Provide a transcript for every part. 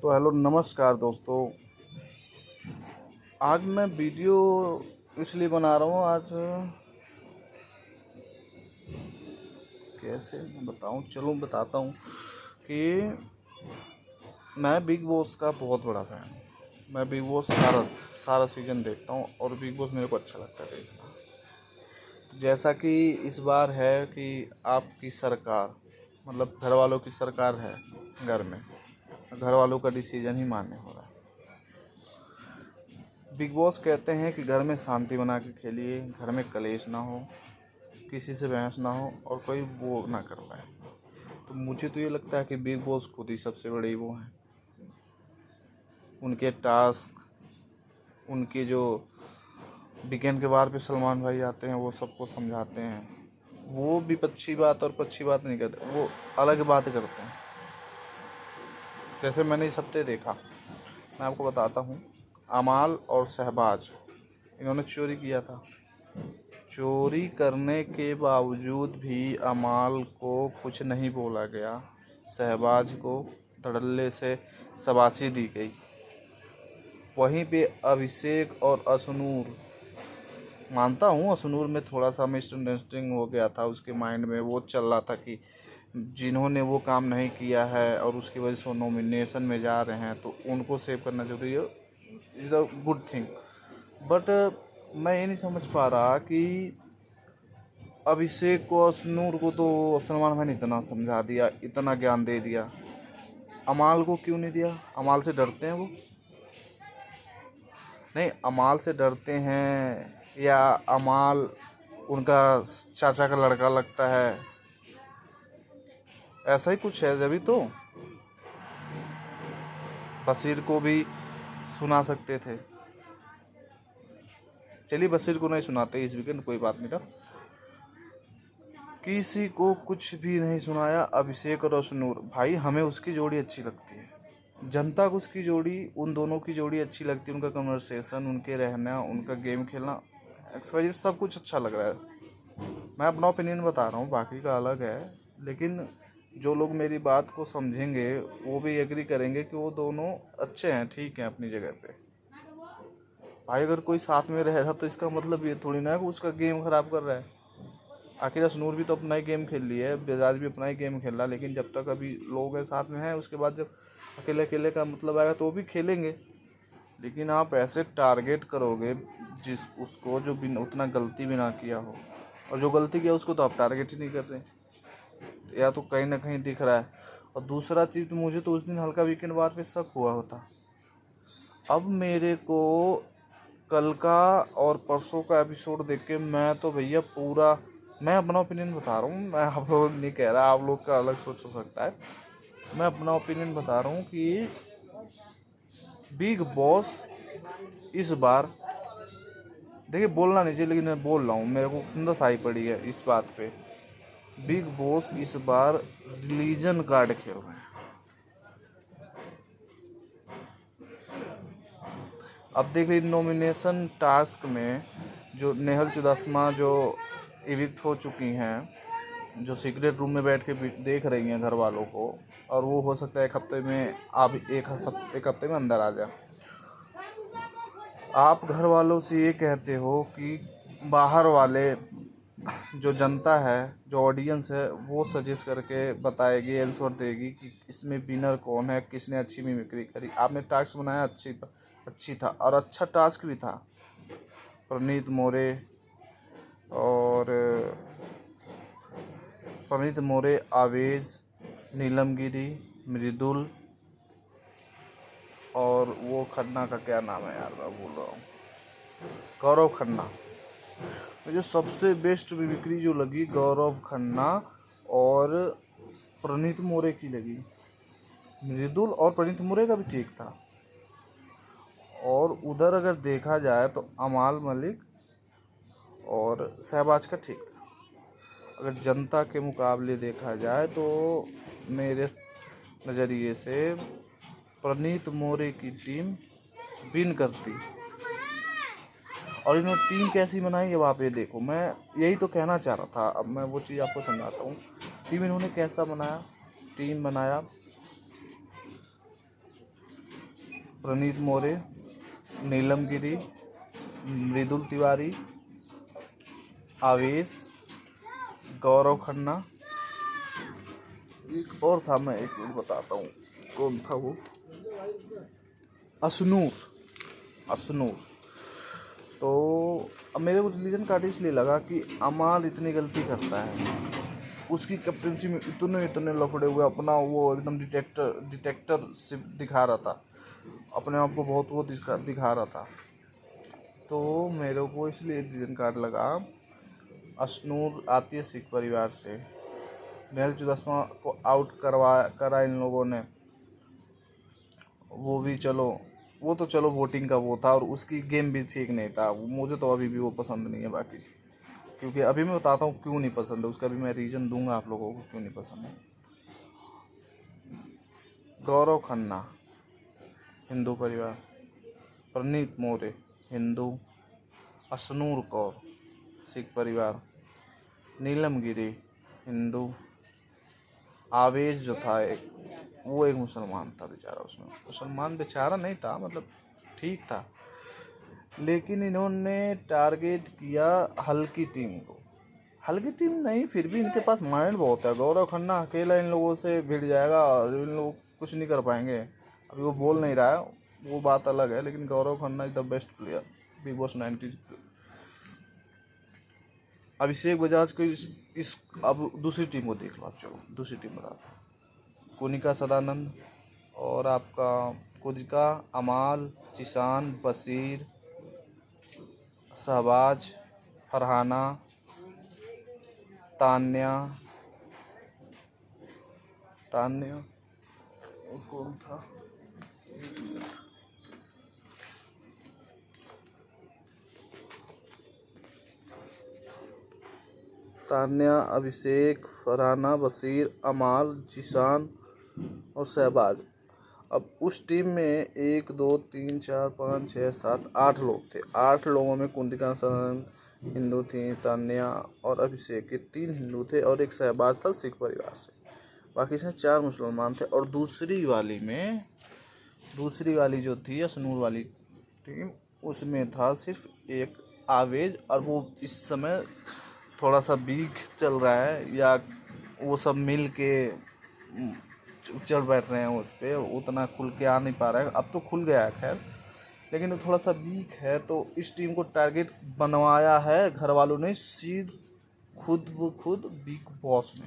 तो हेलो नमस्कार दोस्तों। आज मैं वीडियो इसलिए बना रहा हूँ। आज कैसे मैं बताऊँ, चलो बताता हूँ कि मैं बिग बॉस का बहुत बड़ा फ़ैन हूँ। मैं बिग बॉस सारा सीज़न देखता हूँ और बिग बॉस मेरे को अच्छा लगता है देखना। जैसा कि इस बार है कि आपकी सरकार, मतलब घर वालों की सरकार है घर में, घर वालों का डिसीजन ही मान्य हो रहा है। बिग बॉस कहते हैं कि घर में शांति बना के खेलिए, घर में कलेश ना हो, किसी से बहस ना हो और कोई वो ना कर पाए। तो मुझे तो ये लगता है कि बिग बॉस खुद ही सबसे बड़ी वो हैं। उनके टास्क, उनके जो वीकेंड के बार पे सलमान भाई आते हैं वो सबको समझाते हैं। वो विपक्षी बात और पक्षी बात नहीं करते, वो अलग बात करते हैं। जैसे मैंने इस हफ्ते देखा, मैं आपको बताता हूँ, अमाल और शहबाज इन्होंने चोरी किया था। चोरी करने के बावजूद भी अमाल को कुछ नहीं बोला गया, शहबाज को धड़ल्ले से शाबाशी दी गई। वहीं पे अभिषेक और असनूर, मानता हूँ असनूर में थोड़ा सा मिसअंडरस्टैंडिंग हो गया था, उसके माइंड में वो चल रहा था कि जिन्होंने वो काम नहीं किया है और उसकी वजह से वो नॉमिनेशन में जा रहे हैं तो उनको सेव करना जरूरी है, is a good thing. But मैं ये नहीं समझ पा रहा कि अभिषेक को, असनूर को तो सलमान भाई ने इतना समझा दिया, इतना ज्ञान दे दिया, अमाल को क्यों नहीं दिया? अमाल से डरते हैं वो? नहीं, अमाल से डरते हैं या अमाल उनका चाचा का लड़का लगता है, ऐसा ही कुछ है। जभी तो बशीर को भी सुना सकते थे। चलिए बशीर को नहीं सुनाते इस वीकेंड, कोई बात नहीं था। किसी को कुछ भी नहीं सुनाया। अभिषेक और असनूर भाई, हमें उसकी जोड़ी अच्छी लगती है, जनता को उसकी जोड़ी, उन दोनों की जोड़ी अच्छी लगती है। उनका कन्वर्सेशन, उनके रहना, उनका गेम खेलना, एक्सवाइजेड सब कुछ अच्छा लग रहा है। मैं अपना ओपिनियन बता रहा हूँ, बाकी का अलग है। लेकिन जो लोग मेरी बात को समझेंगे वो भी एग्री करेंगे कि वो दोनों अच्छे हैं, ठीक हैं अपनी जगह पे। भाई अगर कोई साथ में रह रहा तो इसका मतलब ये थोड़ी ना है कि उसका गेम खराब कर रहा है। आखिर असनूर भी तो अपना ही गेम खेल रही है, बेजाज भी अपना ही गेम खेल रहा है। लेकिन जब तक अभी लोग हैं साथ में हैं, उसके बाद जब अकेले अकेले का मतलब आएगा तो वो भी खेलेंगे। लेकिन आप ऐसे टारगेट करोगे जिस उसको जो बिन उतना गलती भी ना किया हो, और जो गलती किया उसको तो आप टारगेट ही नहीं कर रहे, या तो कहीं ना कहीं दिख रहा है। और दूसरा चीज़, तो मुझे तो उस दिन हल्का वीकेंड वार पे शक हुआ होता। अब मेरे को कल का और परसों का एपिसोड देख के मैं तो भैया पूरा, मैं अपना ओपिनियन बता रहा हूँ, मैं आप लोग नहीं कह रहा, आप लोग का अलग सोच हो सकता है। मैं अपना ओपिनियन बता रहा हूँ कि बिग बॉस इस बार, देखिए बोलना नहीं चाहिए लेकिन मैं बोल रहा हूँ, मेरे को खुंदस आई पड़ी है इस बात पे। बिग बॉस इस बार रिलीजन कार्ड खेल रहे हैं। अब देख लीजिए नॉमिनेशन टास्क में जो नेहल चुदासमा जो इविक्ट हो चुकी हैं, जो सीक्रेट रूम में बैठ के देख रही हैं घर वालों को, और वो हो सकता है एक हफ्ते में, आप एक हफ्ते में अंदर आ जाए। आप घर वालों से ये कहते हो कि बाहर वाले जो जनता है, जो ऑडियंस है, वो सजेस्ट करके बताएगी, आंसर देगी कि इसमें विनर कौन है, किसने अच्छी मिमिक्री करी। आपने टास्क बनाया, अच्छी था और अच्छा टास्क भी था। प्रनीत मोरे और आवेज, नीलम गिरी, मृदुल, और वो खन्ना का क्या नाम है यार, मैं भूल रहा हूँ, गौरव खन्ना। मुझे सबसे बेस्ट मिमिक्री जो लगी गौरव खन्ना और प्रणीत मोरे की लगी। मृदुल और प्रणीत मोरे का भी ठीक था। और उधर अगर देखा जाए तो अमाल मलिक और शहबाज का ठीक था। अगर जनता के मुकाबले देखा जाए तो मेरे नज़रिए से प्रणीत मोरे की टीम विन करती। और इन्होंने टीम कैसी बनाई अब आप ये देखो, मैं यही तो कहना चाह रहा था। अब मैं वो चीज़ आपको समझाता हूँ। टीम इन्होंने कैसा बनाया, टीम बनाया प्रणीत मोरे, नीलम गिरी, मृदुल तिवारी, आवेश, गौरव खन्ना, एक और था, मैं एक मिनट बताता हूँ कौन था वो, असनूर। तो अब मेरे को रिलीजन कार्ड इसलिए लगा कि अमाल इतनी गलती करता है, उसकी कैप्टनसी में इतने लफड़े हुए, अपना वो एकदम डिटेक्टरशिप दिखा रहा था, अपने आप को बहुत वो दिखा रहा था। तो मेरे को इसलिए रिलीजन कार्ड लगा। असनूर आती है सिख परिवार से, नेहल चुदासमा को आउट करा इन लोगों ने, वो भी चलो, वो तो चलो वोटिंग का वो था, और उसकी गेम भी ठीक नहीं था, मुझे तो अभी भी वो पसंद नहीं है। बाकी क्योंकि अभी मैं बताता हूँ क्यों नहीं पसंद है, उसका भी मैं रीज़न दूंगा आप लोगों को क्यों नहीं पसंद है। गौरव खन्ना हिंदू परिवार, प्रणीत मोरे हिंदू, असनूर कौर सिख परिवार, नीलम गिरी हिंदू, आवेश जो था वो एक मुसलमान था बेचारा, उसमें मुसलमान बेचारा नहीं था, मतलब ठीक था, लेकिन इन्होंने टारगेट किया हल्की टीम को। हल्की टीम नहीं, फिर भी इनके पास माइंड बहुत है। गौरव खन्ना अकेला इन लोगों से भिड़ जाएगा और इन लोग कुछ नहीं कर पाएंगे। अभी वो बोल नहीं रहा है, वो बात अलग है, लेकिन Gaurav Khanna is the best player Bigg Boss 90। Abhishek Bajaj को इस अब दूसरी टीम को देख लो आप, चलो दूसरी टीम बता दो। कोनिका सदानंद और आपका कुदिका, अमाल, जिशान, बशीर, शहबाज, फरहाना, तान्या और कौन था, तान्या, अभिषेक, फरहाना, बशीर, अमाल, जिशान और शहबाज। अब उस टीम में 1 2 3 4 5 6 7 8 लोग थे। 8 लोगों में कुंतिका सदानंद हिंदू थी, तान्या और अभिषेक के 3 हिंदू थे और एक शहबाज था सिख परिवार से, बाकी से 4 मुसलमान थे। और दूसरी वाली जो थी असनूर वाली टीम, उसमें था सिर्फ एक आवेज, और वो इस समय थोड़ा सा वीक चल रहा है, या वो सब मिल के चढ़ बैठ रहे हैं उस पर, उतना खुल के आ नहीं पा रहा है। अब तो खुल गया है खैर, लेकिन वो थोड़ा सा वीक है। तो इस टीम को टारगेट बनवाया है घर वालों ने, खुद बिग बॉस ने,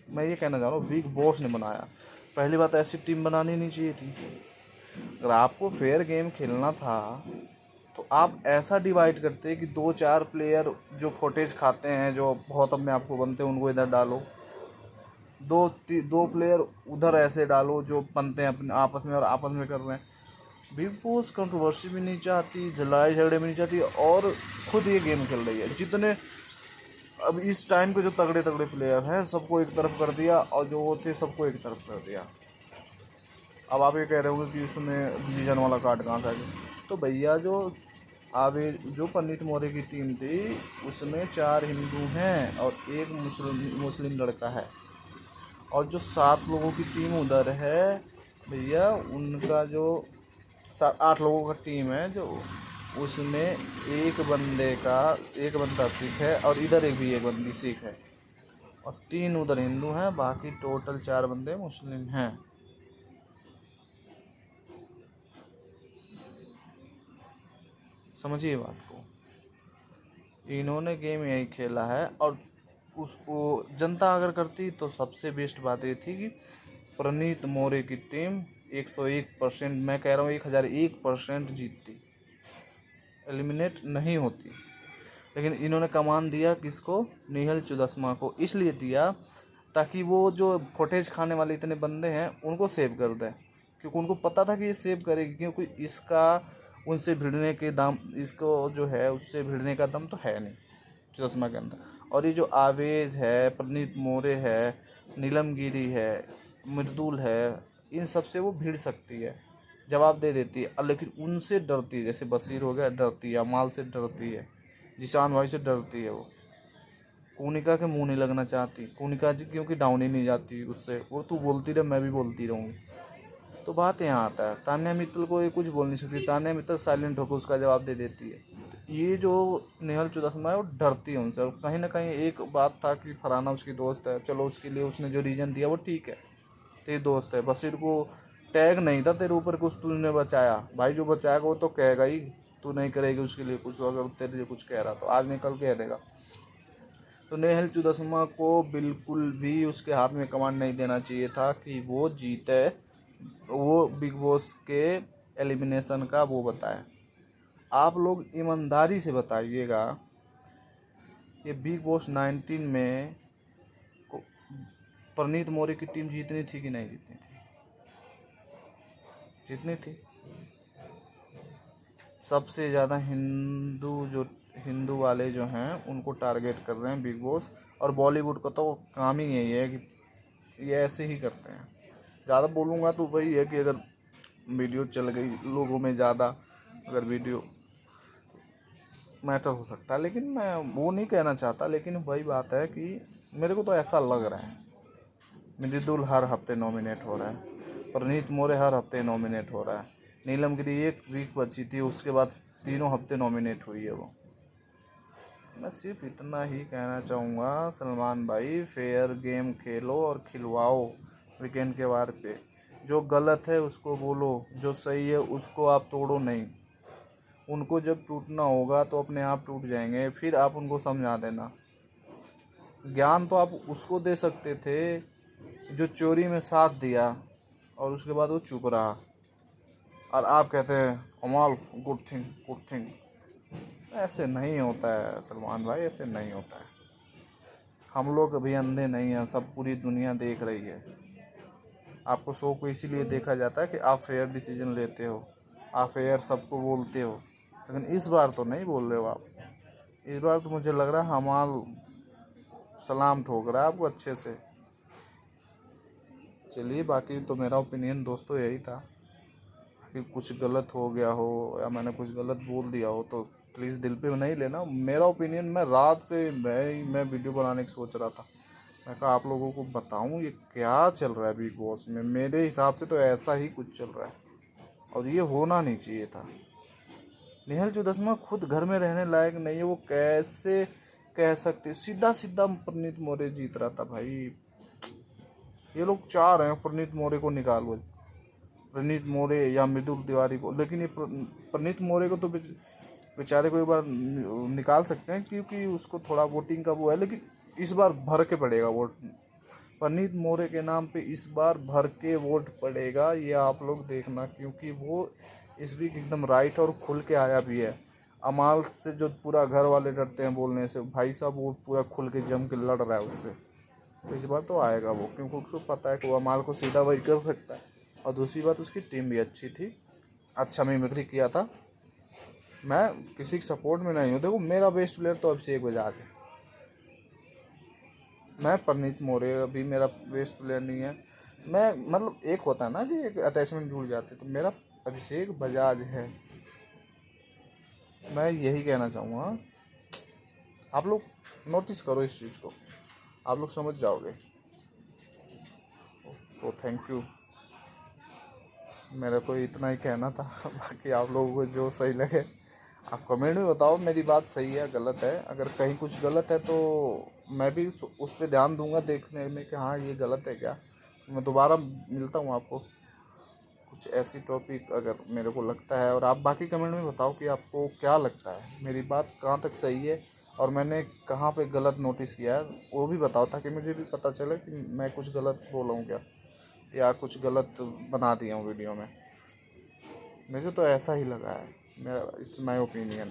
मैं ये कहना चाह रहा हूँ बिग बॉस ने बनाया। पहली बात, ऐसी टीम बनानी नहीं चाहिए थी। अगर आपको फेयर गेम खेलना था तो आप ऐसा डिवाइड करते कि 2-4 प्लेयर जो फुटेज खाते हैं, जो बहुत अपने आप को बनते हैं, उनको इधर डालो, दो प्लेयर उधर ऐसे डालो जो बनते हैं अपने आपस में और आपस में कर रहे हैं। बिग बॉस कंट्रोवर्सी भी नहीं चाहती, लड़ाई झगड़े भी नहीं चाहती, और खुद ये गेम खेल रही है। जितने अब इस टाइम के जो तगड़े प्लेयर हैं सबको एक तरफ कर दिया, और जो वो थे सबको एक तरफ कर दिया। अब आप ये कह रहे होंगे कि उसमें डिवीजन वाला कार्ड कहाँ था, तो भैया जो पंडित मौर्य की टीम थी उसमें 4 हिंदू हैं और एक मुस्लिम लड़का है, और जो 7 लोगों की टीम उधर है भैया, उनका जो 8 लोगों का टीम है, जो उसमें एक बंदा सिख है और इधर एक बंदी सिख है, और 3 उधर हिंदू हैं, बाकी टोटल 4 बंदे मुस्लिम हैं। समझिए बात को, इन्होंने गेम यही खेला है। और उसको जनता अगर करती तो सबसे बेस्ट बात ये थी कि प्रणीत मोरे की टीम 101%, मैं कह रहा हूँ 1001% जीतती, एलिमिनेट नहीं होती। लेकिन इन्होंने कमान दिया किसको, नेहल चुदासमा को, इसलिए दिया ताकि वो जो फुटेज खाने वाले इतने बंदे हैं उनको सेव कर दें, क्योंकि उनको पता था कि ये सेव करेगी, क्योंकि इसका उनसे भिड़ने के दम, इसको जो है उससे भिड़ने का दम तो है नहीं चुदासमा के अंदर। और ये जो आवेज है, प्रणीत मोरे है, नीलम गिरी है, मृदुल है, इन सब से वो भिड़ सकती है, जवाब दे देती है, लेकिन उनसे डरती है। जैसे बशीर हो गया, डरती है, अमाल से डरती है, जिशान भाई से डरती है, वो कोनिका के मुंह नहीं लगना चाहती। कोनिका जी क्योंकि डाउन ही नहीं जाती उससे, वो तू बोलती रहे मैं भी बोलती रहूँगी। तो बात यहाँ आता है, तान्या मित्तल को ये कुछ बोल नहीं सकती, तान्या मित्तल साइलेंट होकर उसका जवाब दे देती है। तो ये जो नेहल चुदासमा है वो डरती है उनसे। और कहीं ना कहीं एक बात था कि फरहाना उसकी दोस्त है, चलो उसके लिए उसने जो रीज़न दिया वो ठीक है, तेरी दोस्त है, बशीर को टैग नहीं था तेरे ऊपर कुछ तूने बचाया भाई, जो बचाएगा वो तो कहेगा ही, तू नहीं करेगी उसके लिए कुछ, अगर तेरे लिए कुछ कह रहा तो आज निकल कह देगा। तो नेहल चुदासमा को बिल्कुल भी उसके हाथ में कमांड नहीं देना चाहिए था कि वो जीते, वो बिग बॉस के एलिमिनेशन का वो बताए। आप लोग ईमानदारी से बताइएगा, ये बिग बॉस 19 में परनीत मौर्य की टीम जीतनी थी कि नहीं जीतनी थी? जीतनी थी। सबसे ज़्यादा हिंदू वाले जो हैं उनको टारगेट कर रहे हैं बिग बॉस, और बॉलीवुड का तो काम ही यही है कि ये ऐसे ही करते हैं। ज़्यादा बोलूँगा तो वही है कि अगर वीडियो चल गई लोगों में ज़्यादा, अगर वीडियो मैटर हो सकता है, लेकिन मैं वो नहीं कहना चाहता। लेकिन वही बात है कि मेरे को तो ऐसा लग रहा है, मृदुल हर हफ्ते नॉमिनेट हो रहा है, परनीत मौर्य हर हफ्ते नॉमिनेट हो रहा है, नीलम गिरी एक वीक बची थी उसके बाद तीनों हफ्ते नॉमिनेट हुई है वो। मैं सिर्फ इतना ही कहना चाहूँगा, सलमान भाई फेयर गेम खेलो और खिलवाओ वीकेंड के बार पे। जो गलत है उसको बोलो, जो सही है उसको आप तोड़ो नहीं। उनको जब टूटना होगा तो अपने आप टूट जाएंगे, फिर आप उनको समझा देना। ज्ञान तो आप उसको दे सकते थे जो चोरी में साथ दिया और उसके बाद वो चुप रहा, और आप कहते हैं कमाल, गुड थिंग। ऐसे नहीं होता है सलमान भाई, ऐसे नहीं होता है। हम लोग अभी अंधे नहीं हैं, सब पूरी दुनिया देख रही है। आपको शो को इसीलिए देखा जाता है कि आप फेयर डिसीजन लेते हो, आप फेयर सबको बोलते हो, लेकिन इस बार तो नहीं बोल रहे हो आप। इस बार तो मुझे लग रहा है हमाल सलाम ठोक रहा है आपको अच्छे से। चलिए, बाकी तो मेरा ओपिनियन दोस्तों यही था कि कुछ गलत हो गया हो या मैंने कुछ गलत बोल दिया हो तो प्लीज़ दिल पे नहीं लेना। मेरा ओपिनियन, मैं रात से मैं वीडियो बनाने की सोच रहा था, मैं कहा आप लोगों को बताऊं ये क्या चल रहा है बिग बॉस में। मेरे हिसाब से तो ऐसा ही कुछ चल रहा है और ये होना नहीं चाहिए था। नेहल चुदासमा खुद घर में रहने लायक नहीं है, वो कैसे कह सकते? सीधा सीधा परनीत मौर्य जीत रहा था भाई। ये लोग चाह रहे हैं परनीत मौर्य को निकालो, परनीत मौर्य या मृदुल तिवारी को, लेकिन ये परनीत मौर्य को तो बेचारे को एक बार निकाल सकते हैं क्योंकि उसको थोड़ा वोटिंग का वो है, लेकिन इस बार भर के पड़ेगा वोट परनीत मौर्य के नाम पे, इस बार भर के वोट पड़ेगा, ये आप लोग देखना। क्योंकि वो इस वीक एकदम राइट और खुल के आया भी है। अमाल से जो पूरा घर वाले डरते हैं बोलने से, भाई साहब वो पूरा खुल के जम के लड़ रहा है उससे। तो इस बार तो आएगा वो, क्योंकि उसको पता है कि वो अमाल को सीधा वही कर सकता है। और दूसरी बात, उसकी टीम भी अच्छी थी, अच्छा मिमिक्री किया था। मैं किसी के सपोर्ट में नहीं हूँ। देखो, मेरा बेस्ट प्लेयर तो अभिषेक बजाज है, मैं परनीत मौर्य अभी मेरा बेस्ट प्लेयर नहीं है। मैं मतलब एक होता है ना कि एक अटैचमेंट जुड़ जाती है, तो मेरा अभिषेक बजाज है। मैं यही कहना चाहूँगा, आप लोग नोटिस करो इस चीज़ को, आप लोग समझ जाओगे। तो थैंक यू, मेरे को इतना ही कहना था। बाकी आप लोगों को जो सही लगे आप कमेंट में बताओ, मेरी बात सही है गलत है। अगर कहीं कुछ गलत है तो मैं भी उस पर ध्यान दूंगा देखने में कि हाँ ये गलत है क्या। मैं दोबारा मिलता हूँ आपको कुछ ऐसी टॉपिक अगर मेरे को लगता है, और आप बाकी कमेंट में बताओ कि आपको क्या लगता है, मेरी बात कहाँ तक सही है और मैंने कहाँ पे गलत नोटिस किया है वो भी बताओ, ताकि मुझे भी पता चले कि मैं कुछ गलत बोला हूँ क्या या कुछ गलत बना दिया हूँ वीडियो में। मुझे तो ऐसा ही लगा है, मेरा इट्स माय ओपिनियन।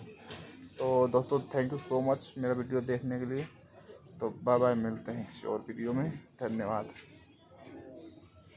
तो दोस्तों थैंक यू सो मच मेरा वीडियो देखने के लिए। तो बाय बाय, मिलते हैं किसी और वीडियो में। धन्यवाद।